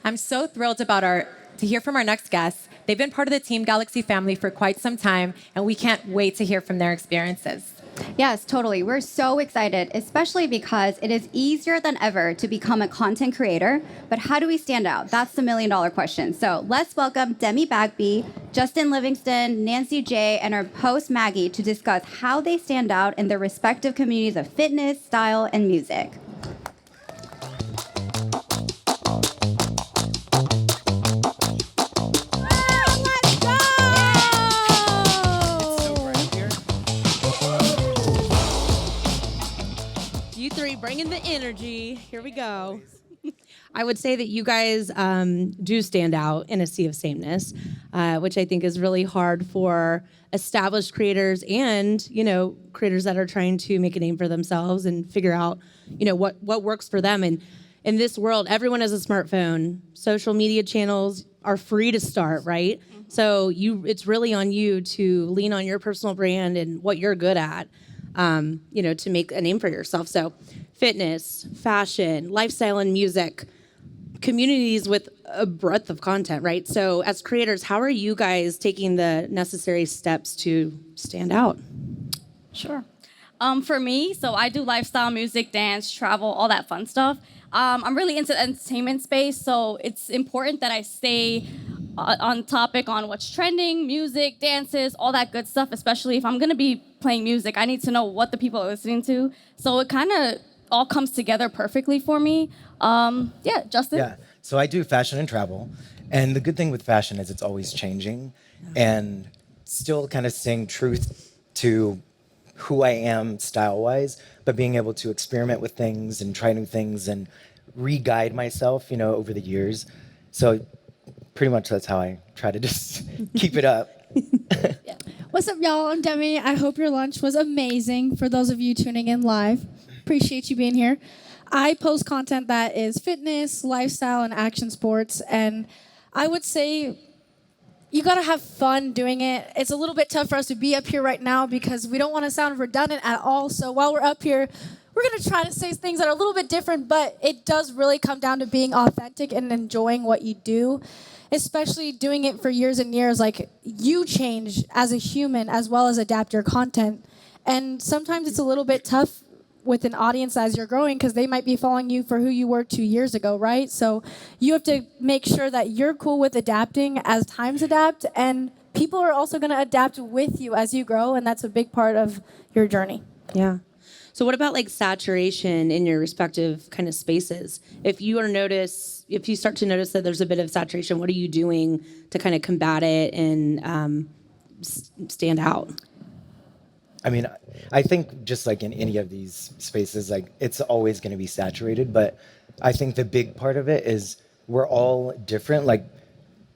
I'm so thrilled to hear from our next guests. They've been part of the Team Galaxy family for quite some time, and we can't wait to hear from their experiences. Yes, totally. We're so excited, especially because it is easier than ever to become a content creator. But how do we stand out? That's the million-dollar question. So let's welcome Demi Bagby, Justin Livingston, Nancy J, and our host Maggie to discuss how they stand out in their respective communities of fitness, style, and music. You three bringing the energy. Here we go. I would say that you guys do stand out in a sea of sameness, which I think is really hard for established creators and, creators that are trying to make a name for themselves and figure out, what works for them. And in this world, everyone has a smartphone. Social media channels are free to start, right? Mm-hmm. So it's really on you to lean on your personal brand and what you're good at. To make a name for yourself. So fitness, fashion, lifestyle, and music, communities with a breadth of content, right? So as creators, how are you guys taking the necessary steps to stand out? Sure. For me, so I do lifestyle, music, dance, travel, all that fun stuff. I'm really into the entertainment space, so it's important that I stay on topic on what's trending, music, dances, all that good stuff, especially if I'm going to be playing music. I need to know what the people are listening to. So it kind of all comes together perfectly for me. Justin? Yeah, so I do fashion and travel. And the good thing with fashion is it's always changing and still kind of staying truth to who I am style-wise, but being able to experiment with things and try new things and re-guide myself, over the years. So pretty much that's how I try to just keep it up. Yeah. What's up, y'all? I'm Demi. I hope your lunch was amazing for those of you tuning in live. Appreciate you being here. I post content that is fitness, lifestyle, and action sports. And I would say you got to have fun doing it. It's a little bit tough for us to be up here right now because we don't want to sound redundant at all. So while we're up here, we're going to try to say things that are a little bit different, but it does really come down to being authentic and enjoying what you do, especially doing it for years and years. Like, you change as a human as well as adapt your content. And sometimes it's a little bit tough with an audience as you're growing because they might be following you for who you were 2 years ago, right? So you have to make sure that you're cool with adapting as times adapt, and people are also going to adapt with you as you grow, and that's a big part of your journey. Yeah. So what about like saturation in your respective kind of spaces? If you start to notice that there's a bit of saturation, what are you doing to kind of combat it and stand out? I mean, I think just like in any of these spaces, like it's always going to be saturated. But I think the big part of it is we're all different. Like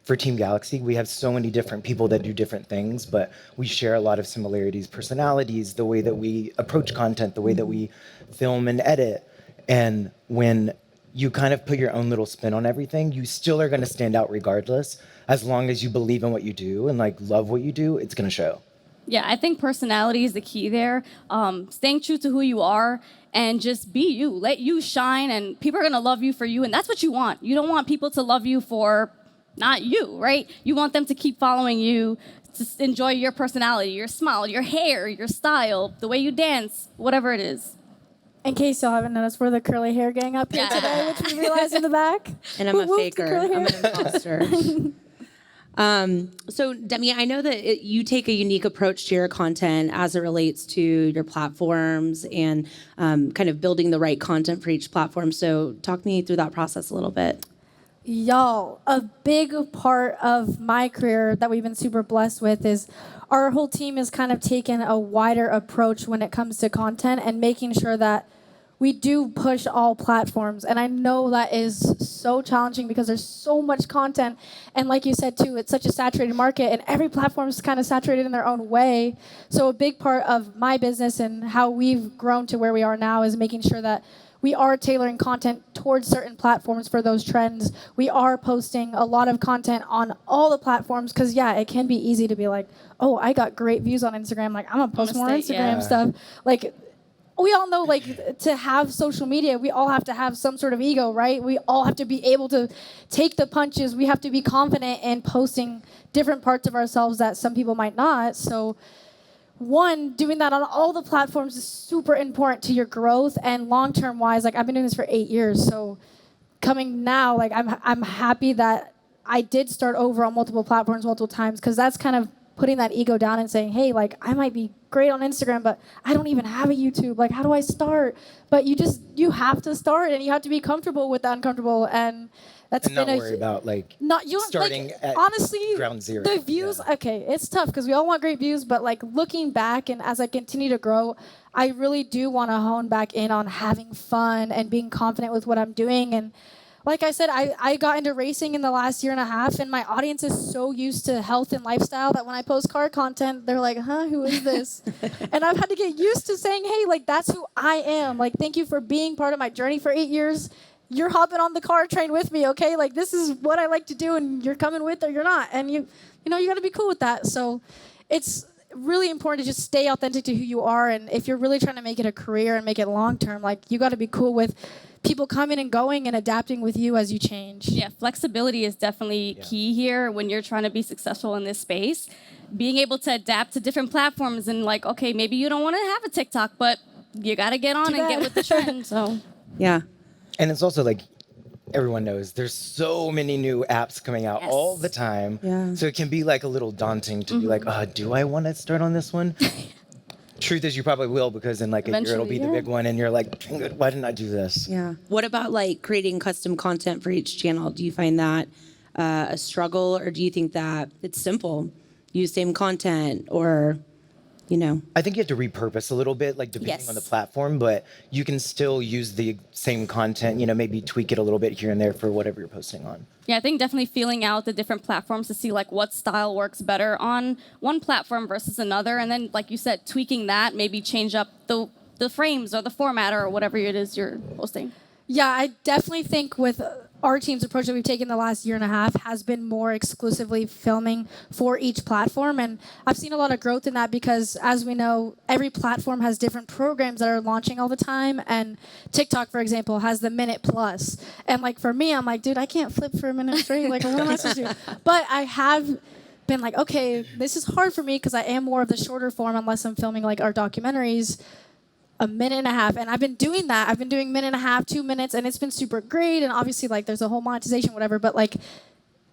for Team Galaxy, we have so many different people that do different things, but we share a lot of similarities, personalities, the way that we approach content, the way that we film and edit. And when you kind of put your own little spin on everything, you still are going to stand out regardless. As long as you believe in what you do and like love what you do, it's going to show. Yeah, I think personality is the key there. Staying true to who you are and just be you. Let you shine, and people are going to love you for you, and that's what you want. You don't want people to love you for not you, right? You want them to keep following you, to enjoy your personality, your smile, your hair, your style, the way you dance, whatever it is. In case y'all haven't noticed, we're the curly hair gang up here today, which we realized in the back. And I'm a faker. I'm an imposter. So Demi, I know that you take a unique approach to your content as it relates to your platforms and kind of building the right content for each platform. So talk me through that process a little bit. Y'all, a big part of my career that we've been super blessed with is our whole team has kind of taken a wider approach when it comes to content and making sure that we do push all platforms. And I know that is so challenging because there's so much content. And like you said, too, it's such a saturated market and every platform is kind of saturated in their own way. So a big part of my business and how we've grown to where we are now is making sure that we are tailoring content towards certain platforms for those trends. We are posting a lot of content on all the platforms because, yeah, it can be easy to be like, oh, I got great views on Instagram. Like, I'm going to post more Instagram stuff. Like, we all know, like, to have social media, we all have to have some sort of ego, right? We all have to be able to take the punches. We have to be confident in posting different parts of ourselves that some people might not. So, one, doing that on all the platforms is super important to your growth and long-term wise. Like, I've been doing this for 8 years, so coming now, like, I'm happy that I did start over on multiple platforms multiple times, because that's kind of putting that ego down and saying, hey, like, I might be great on Instagram, but I don't even have a YouTube. Like, how do I start? But you have to start, and you have to be comfortable with the uncomfortable. And that's And been not a worry about like not you starting like, at honestly ground zero. the views. Yeah. Okay, it's tough because we all want great views, but like looking back and as I continue to grow, I really do want to hone back in on having fun and being confident with what I'm doing. And like I said, I got into racing in the last year and a half, and my audience is so used to health and lifestyle that when I post car content, they're like, huh, who is this? And I've had to get used to saying, hey, like, that's who I am. Like, thank you for being part of my journey for 8 years. You're hopping on the car train with me, okay? Like, this is what I like to do, and you're coming with or you're not. And you got to be cool with that. So it's really important to just stay authentic to who you are. And if you're really trying to make it a career and make it long term, like, you got to be cool with people coming and going and adapting with you as you change. Yeah, flexibility is definitely key here when you're trying to be successful in this space. Being able to adapt to different platforms and like, okay, maybe you don't want to have a TikTok, but you got to get on and get with the trend. So Yeah. And it's also like everyone knows there's so many new apps coming out Yes. all the time. Yeah. So it can be like a little daunting to be like, do I want to start on this one? Truth is, you probably will, because in like a year it'll be Eventually, the yeah. big one, and you're like, why didn't I do this? Yeah. What about like creating custom content for each channel? Do you find that a struggle, or do you think that it's simple? Use same content, or, I think you have to repurpose a little bit, like depending on the Yes. platform, but you can still use the same content, maybe tweak it a little bit here and there for whatever you're posting on. yeah, I think definitely feeling out the different platforms to see like what style works better on one platform versus another, and then like you said, tweaking that, maybe change up the frames or the format or whatever it is you're posting. Yeah, I definitely think with our team's approach that we've taken the last year and a half has been more exclusively filming for each platform. And I've seen a lot of growth in that because, as we know, every platform has different programs that are launching all the time. And TikTok, for example, has the Minute Plus. And like for me, I'm like, dude, I can't flip for a minute straight. Like, what am I supposed to do? But I have been like, okay, this is hard for me because I am more of the shorter form unless I'm filming like our documentaries. A minute and a half, and I've been doing that. I've been doing minute and a half, 2 minutes, and it's been super great. And obviously, like, there's a whole monetization, whatever. But like,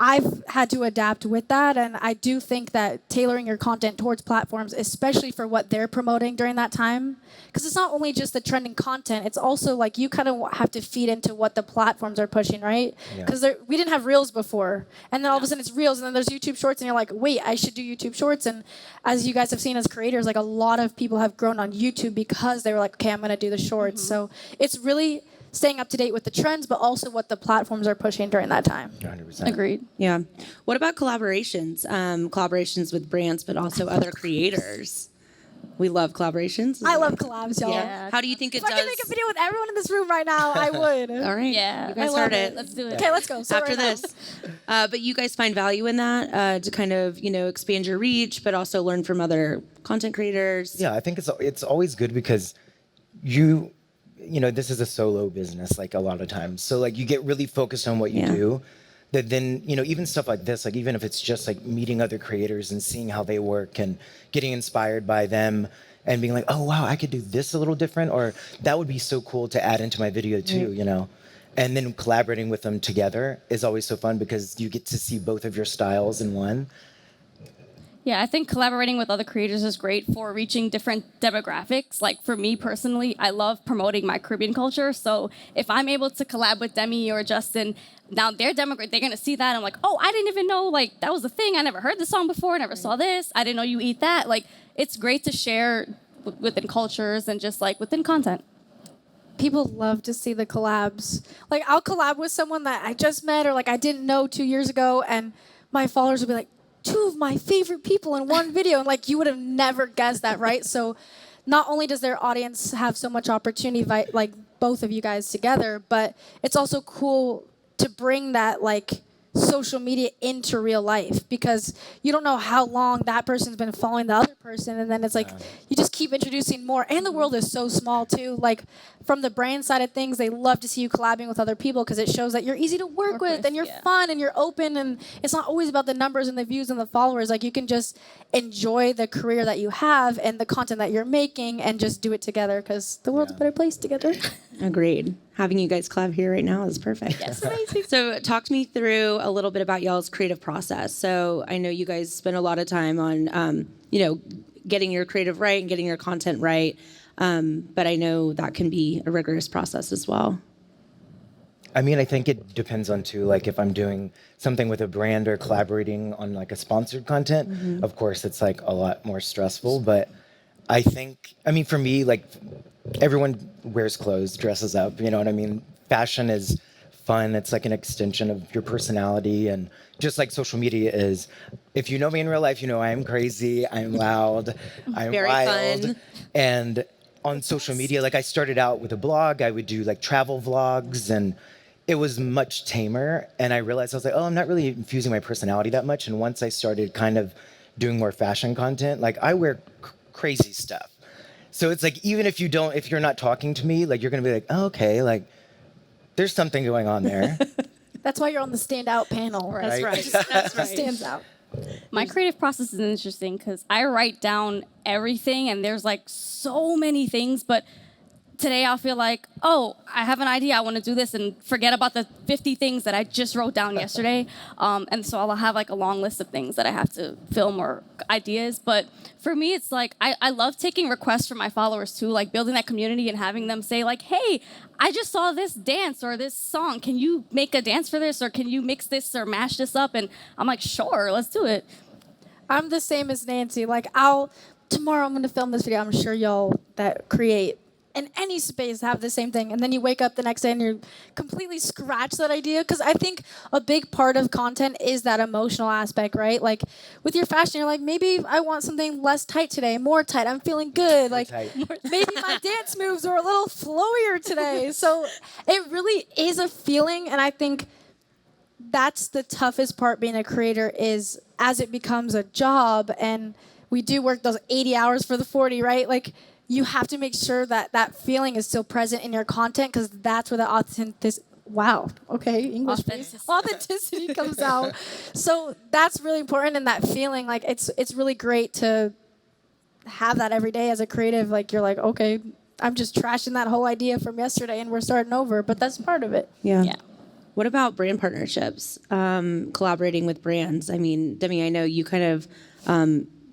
I've had to adapt with that, and I do think that tailoring your content towards platforms, especially for what they're promoting during that time, because it's not only just the trending content, it's also like you kind of have to feed into what the platforms are pushing, right? Yeah. Because we didn't have Reels before, and then all of a sudden it's Reels, and then there's YouTube Shorts, and you're like, wait, I should do YouTube Shorts. And as you guys have seen as creators, like a lot of people have grown on YouTube because they were like, okay, I'm going to do the Shorts. So it's really staying up to date with the trends, but also what the platforms are pushing during that time. 100%. Agreed. Yeah. What about collaborations? Collaborations with brands, but also other creators. We love collaborations. I love collabs, y'all. Yeah. How do you think it If I does? could make a video with everyone in this room right now, I would. All right. Yeah. You guys I love heard it. it. Let's do it. Okay, let's go. So After right now. this. But you guys find value in that to kind of, expand your reach, but also learn from other content creators. Yeah, I think it's always good because this is a solo business, like a lot of times. So like you get really focused on what you Yeah. do. That then, even stuff like this, like even if it's just like meeting other creators and seeing how they work and getting inspired by them and being like, oh wow, I could do this a little different, or that would be so cool to add into my video too, And then collaborating with them together is always so fun because you get to see both of your styles in one. Yeah, I think collaborating with other creators is great for reaching different demographics. Like for me personally, I love promoting my Caribbean culture. So if I'm able to collab with Demi or Justin, now their demographic, they're gonna see that. I'm like, oh, I didn't even know like that was a thing. I never heard this song before. I never saw this. I didn't know you eat that. Like it's great to share within cultures and just like within content. People love to see the collabs. Like I'll collab with someone that I just met or like I didn't know 2 years ago, and my followers will be like, 2 of my favorite people in one video, and like you would have never guessed that, right? So not only does their audience have so much opportunity, like both of you guys together, but it's also cool to bring that like social media into real life because you don't know how long that person's been following the other person, and then it's like you just keep introducing more. And the world is so small too. Like from the brand side of things, they love to see you collabing with other people because it shows that you're easy to work with and you're yeah. fun and you're open, and it's not always about the numbers and the views and the followers. Like you can just enjoy the career that you have and the content that you're making and just do it together because the world's a better place together. Agreed. Having you guys collab here right now is perfect. Yes. So talk to me through a little bit about y'all's creative process. So I know you guys spend a lot of time on, getting your creative right and getting your content right. But I know that can be a rigorous process as well. I mean, I think it depends on too, like if I'm doing something with a brand or collaborating on like a sponsored content, of course it's like a lot more stressful. But I think, I mean, for me, like everyone wears clothes, dresses up, you know what I mean? Fashion is fun. It's like an extension of your personality. And just like social media is, if you know me in real life, you know I'm crazy, I'm loud, I'm Very wild. fun. And on social media, like I started out with a blog, I would do like travel vlogs, and it was much tamer. And I realized I was like, oh, I'm not really infusing my personality that much. And once I started kind of doing more fashion content, like I wear crazy stuff. So it's like, even if you're not talking to me, like you're gonna be like, oh, okay, like there's something going on there. That's why you're on the standout panel. That's Right. right. That's right. Stands out. My creative process is interesting because I write down everything and there's like so many things, but today I'll feel like, oh, I have an idea, I want to do this, and forget about the 50 things that I just wrote down yesterday. And so I'll have like a long list of things that I have to film or ideas. But for me, it's like, I love taking requests from my followers too, like building that community and having them say like, hey, I just saw this dance or this song. Can you make a dance for this? Or can you mix this or mash this up? And I'm like, sure, let's do it. I'm the same as Nancy. Like tomorrow I'm gonna film this video. I'm sure y'all that create in any space have the same thing. And then you wake up the next day and you completely scratch that idea. Because I think a big part of content is that emotional aspect, right? Like with your fashion, you're like, maybe I want something less tight today, more tight. I'm feeling good. Like tight. maybe my dance moves are a little flowier today. So it really is a feeling. And I think that's the toughest part being a creator is as it becomes a job and we do work those 80 hours for the 40, right? Like you have to make sure that that feeling is still present in your content because that's where the English please. Authenticity comes out. So that's really important, and that feeling, like it's really great to have that every day as a creative. Like you're like, okay, I'm just trashing that whole idea from yesterday and we're starting over, but that's part of it. Yeah. Yeah. What about brand partnerships? Collaborating with brands. I mean, Demi, I know you kind of,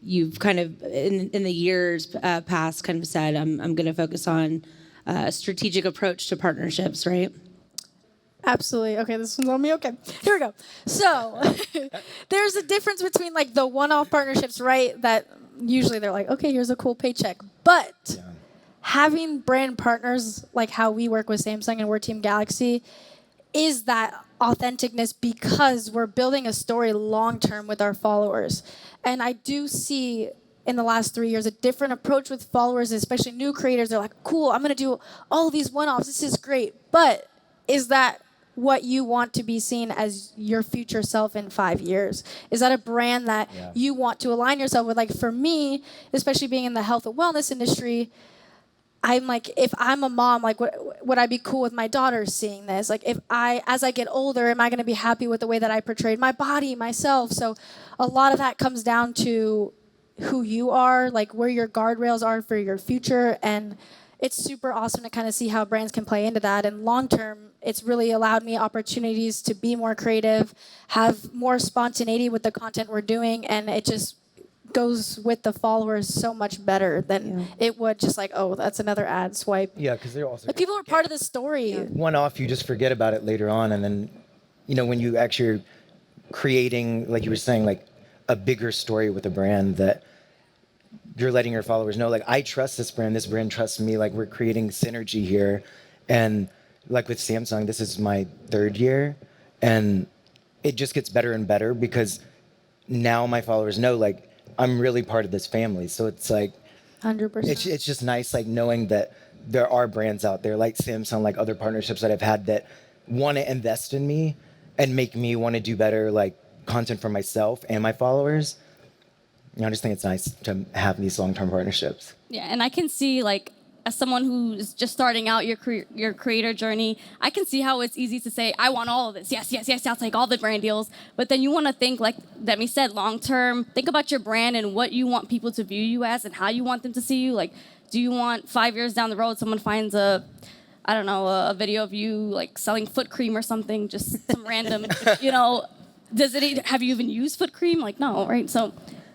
you've kind of in the years past kind of said, I'm going to focus on a strategic approach to partnerships, right? Absolutely. Okay, this one's on me. Okay, here we go. So there's a difference between like the one-off partnerships, right? That usually they're like, okay, here's a cool paycheck. But having brand partners like how we work with Samsung and we're Team Galaxy is that authenticness because we're building a story long-term with our followers. And I do see in the last 3 years a different approach with followers, especially new creators. They're like, cool, I'm going to do all of these one-offs. This is great. But is that what you want to be seen as your future self in 5 years? Is that a brand that you want to align yourself with? Like for me, especially being in the health and wellness industry, I'm like, if I'm a mom, like, would I be cool with my daughter seeing this? Like, as I get older, am I going to be happy with the way that I portrayed my body, myself? So a lot of that comes down to who you are, like where your guardrails are for your future. And it's super awesome to kind of see how brands can play into that. And long term, it's really allowed me opportunities to be more creative, have more spontaneity with the content we're doing. And it just goes with the followers so much better than it would just like, oh, that's another ad swipe. Yeah, because they're also Like people are part of the story. one off. You just forget about it later on, and then, when you actually are creating, like you were saying, like a bigger story with a brand that you're letting your followers know, like I trust this brand trusts me. Like we're creating synergy here, and like with Samsung, this is my 3rd year, and it just gets better and better because now my followers know like I'm really part of this family. So it's like 100%. it's just nice like knowing that there are brands out there like Samsung, like other partnerships that I've had that want to invest in me and make me want to do better like content for myself and my followers. I just think it's nice to have these long-term partnerships. Yeah, and I can see like as someone who's just starting out your creator journey, I can see how it's easy to say, I want all of this. Yes, yes, yes, I'll take all the brand deals. But then you want to think, like Demi said, long term. Think about your brand and what you want people to view you as and how you want them to see you. Like, do you want 5 years down the road someone finds a video of you like selling foot cream or something, just some random, have you even used foot cream? Like, no, right? So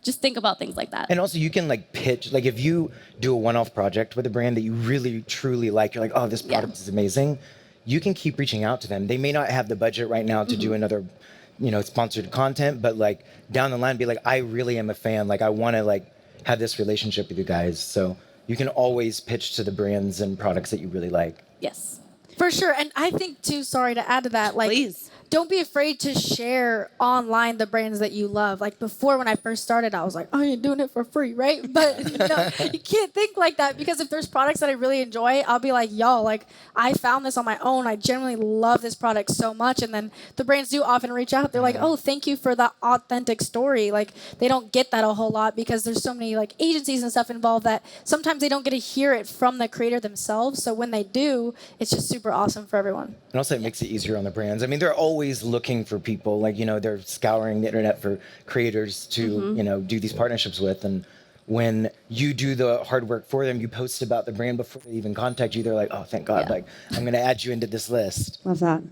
just think about things like that. And also you can like pitch, like if you do a one-off project with a brand that you really truly like, you're like, oh, this product is amazing, you can keep reaching out to them. They may not have the budget right now to do another, sponsored content, but like down the line be like, I really am a fan. Like I want to like have this relationship with you guys. So you can always pitch to the brands and products that you really like. Yes. For sure. And I think too, sorry to add to that, like Please. don't be afraid to share online the brands that you love. Like before when I first started, I was like, oh, you're doing it for free, right? But you can't think like that, because if there's products that I really enjoy, I'll be like, yo, like I found this on my own. I genuinely love this product so much. And then the brands do often reach out. They're like, oh, thank you for that authentic story. Like they don't get that a whole lot because there's so many like agencies and stuff involved that sometimes they don't get to hear it from the creator themselves. So when they do, it's just super awesome for everyone. And also it makes it easier on the brands. I mean, they're always looking for people, like, they're scouring the internet for creators to, do these partnerships with. And when you do the hard work for them, you post about the brand before they even contact you, they're like, oh, thank God, like I'm going to add you into this list. Love that.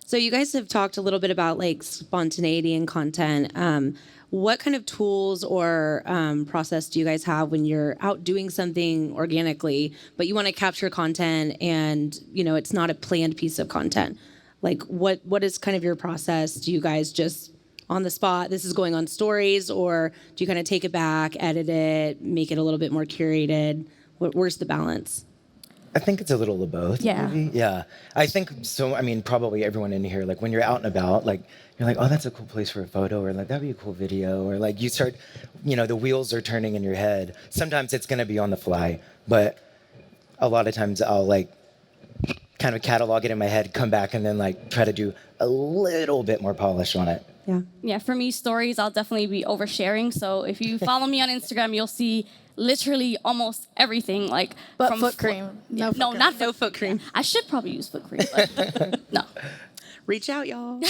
So you guys have talked a little bit about like spontaneity and content. What kind of tools or process do you guys have when you're out doing something organically, but you want to capture content and, it's not a planned piece of content? Like what is kind of your process? Do you guys just on the spot, this is going on stories, or do you kind of take it back, edit it, make it a little bit more curated? Where's the balance? I think it's a little of both. Yeah. Maybe. Yeah. I think so. I mean, probably everyone in here, like when you're out and about, like you're like, oh, that's a cool place for a photo, or like that'd be a cool video, or like you start, the wheels are turning in your head. Sometimes it's going to be on the fly, but a lot of times I'll like kind of catalog it in my head, come back, and then like try to do a little bit more polish on it. Yeah. Yeah, for me, stories, I'll definitely be oversharing. So if you follow me on Instagram, you'll see literally almost everything. Like But from foot cream. No, No foot cream. not No foot cream. I should probably use foot cream, but no. Reach out, y'all.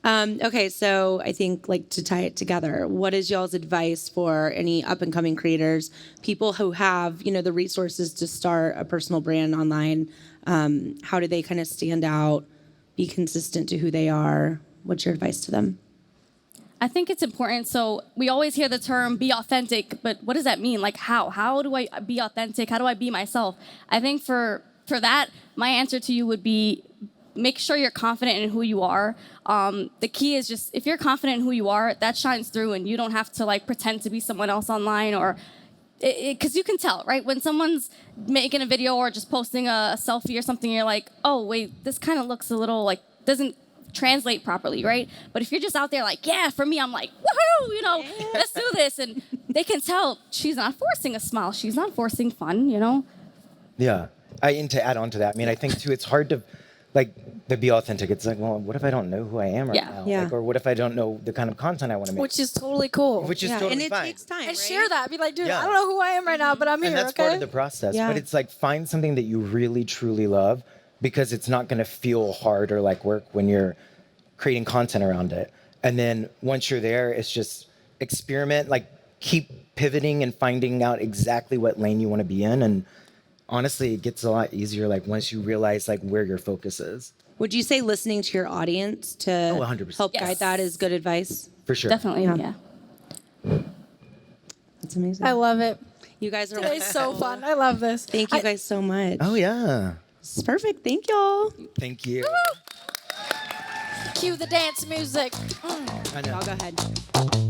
Okay, so I think like to tie it together, what is y'all's advice for any up and coming creators, people who have, the resources to start a personal brand online? How do they kind of stand out, be consistent to who they are? What's your advice to them? I think it's important. So we always hear the term be authentic, but what does that mean? Like how? How do I be authentic? How do I be myself? I think for that, my answer to you would be make sure you're confident in who you are. The key is just if you're confident in who you are, that shines through, and you don't have to like pretend to be someone else online, or because you can tell, right? When someone's making a video or just posting a selfie or something, you're like, oh wait, this kind of looks a little like doesn't translate properly, right? But if you're just out there like, yeah, for me, I'm like, woohoo, let's do this, and they can tell she's not forcing a smile, she's not forcing fun, Yeah. And to add on to that, I mean, I think too, it's hard to be authentic. It's like, well, what if I don't know who I am right now? Yeah. Like, or what if I don't know the kind of content I want to make? Which is totally cool. Which is Yeah, totally and it fine. takes time, and right? share that. Be like, dude, Yeah. I don't know who I am right now, but I'm here, And that's okay? part of the process. Yeah. But it's like find something that you really truly love, because it's not going to feel hard or like work when you're creating content around it. And then once you're there, it's just experiment, like keep pivoting and finding out exactly what lane you want to be in. And honestly, it gets a lot easier like once you realize like where your focus is. Would you say listening to your audience to 100%. help Yes. guide that is good advice? For sure. Definitely, yeah. That's amazing. I love it. You guys are Today's so fun. I love this. Thank you guys so much. Oh, yeah. This is perfect. Thank y'all. Thank you. Cue the dance music. I know. Y'all go ahead.